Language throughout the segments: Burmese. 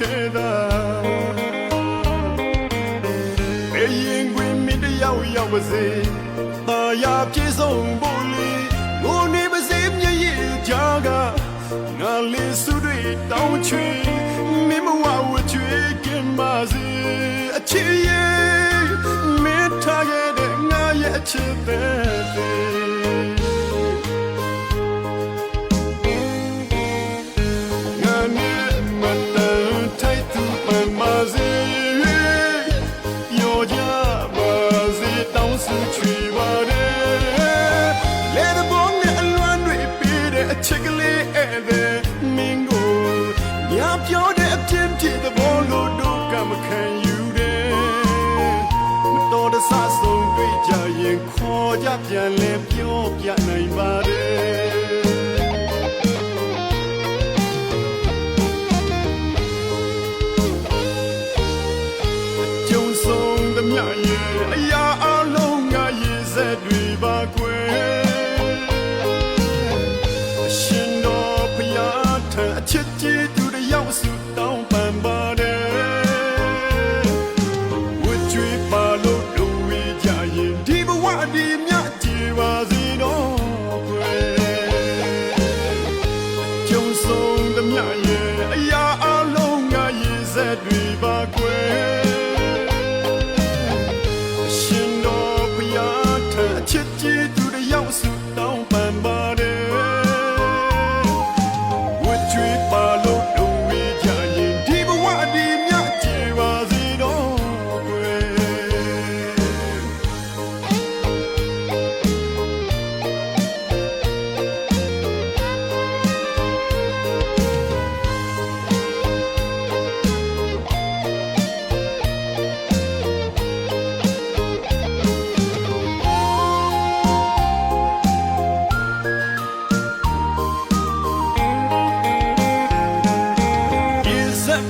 ထဲသာဘယ်ရင်ခွင်မိတယောက်ရောက်ပါစေသာယာပြေဆုံးဖို့လေငိုနေပါစေမျက်ရည်ကြားကငါလေးစုတွေတောင်းချွေမင်းမဝဝချွေကင်ပါစေအချစ်ရဲ့မင်းထားခဲ့တဲ့ငါရဲ့အချစ်တဲ့ချစ်ကလေးအဲ့ဒါမင်းကိုညပြောတဲ့အပြင်းပြတဲ့ဘောလို့တို့ကမခံယူတယ်မတော်တဆဆုံးတွေ့ကြရင်ခေါ်ကြပြန်လဲပြောပြနိုင်ပါတယ်ကြုံဆုံးသမျှရဲ့အရာအလုံးငါရေးစက်တွေပါကွယ်အချစ်ကြီးသူတယောက်စုတောင်းပန်ပါတယ်ဝတ်ကြွေးပါလို့တို့ဝေးကြရင်ဒီဘဝဒီမြတ်ကြည်ပါစေတော့ကွယ်ကြုံဆုံးသမျှရဲ့အရာအလုံးငါရေးစက်တွေပါကွယ်အရှင်တော်ဘုရားထံအချစ်ကြီးသူတယောက်စုတောင်းပန်ပါတယ်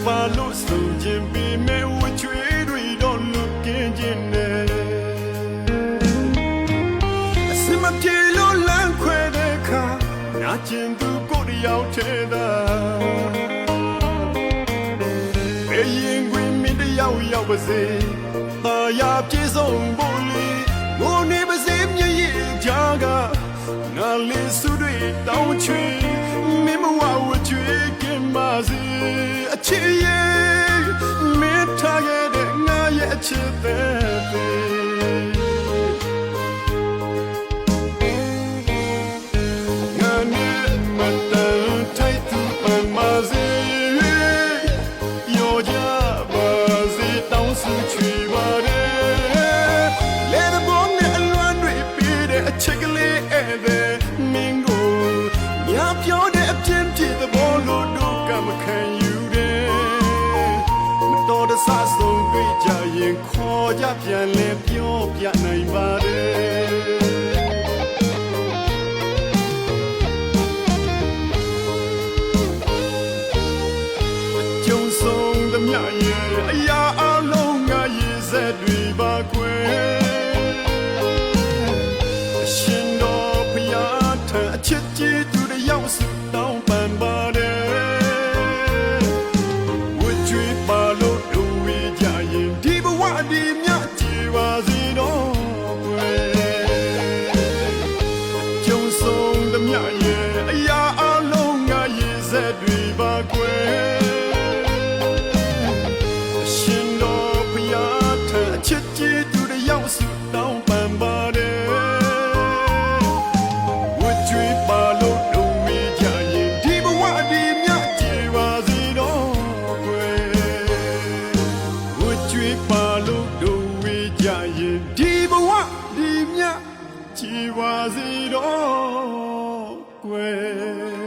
ပါလို့ဆိုခြင်းပြီးမဲ့ဝချွေးတွေတော့လွတ်ကင်းခြင်းနဲ့အစမပြေလို့လမ်းခွဲတဲ့ခါနာကျင်သူကိုတယောက်ထဲသာဘယ်ရင်ခွင်မင်းတယောက်ရောက်ပါစေသာယာပြေဆုံးဖို့လေငိုနေပါစေမျက်ရည်ကြားကငါလေးစုတွေတောင်းချွေမင်းမဝဝချွေကင်ပါစေအချစ်ရဲ့မင်းထားခဲ့တဲ့ငါရဲ့အချစ်တဲ့ငါနဲ့မတန်ထိုက်သူပန်ပါစေရောကြပါစေတောင်းစုချွေပါတယ်လေတဲ့ဘုံနဲ့အလွမ်းတွေပြီးတဲ့အချစ်ကလေးအဲ့ဒါမင်းကိုညပြောတဲ့အပြင်းပြတဲ့ဘောလို့တို့ကမခံယူတဆဆုံးတွေ့ကြရင်ခေါ်ကြပြန်လဲပြောပြနိုင်ပါတယ်ကြုံဆုံးသမျှရဲ့အရာအလုံးငါရေးစက်တွေပါကွယ်အရှင်တော်ဘုရားထံအချစ်ကြီးသူတယောက်စုတောင်းပန်ပါတယ်ဒီမြတ်ကြည်ပါစေတော့ကွယ်ကြုံဆုံးသမျှရဲ့အရာအလုံးငါရေးစက်တွေပါကွယ်အရှင်တော်ဘုရားထံအချစ်ကြီးသူတယောက်စုတောင်းပန်ပါတယ်ဝတ်ကြွေးပါလို့တို့ဝေးကြရင်ဒီဘဝဒီမြတ်ကြည်ပါစေတော့ကွယ်ဝတ်ကြွေးပါလို့ကြရင်ဒီဘဝဒီမြတ်ကြည်ပါစေတော့ကွယ်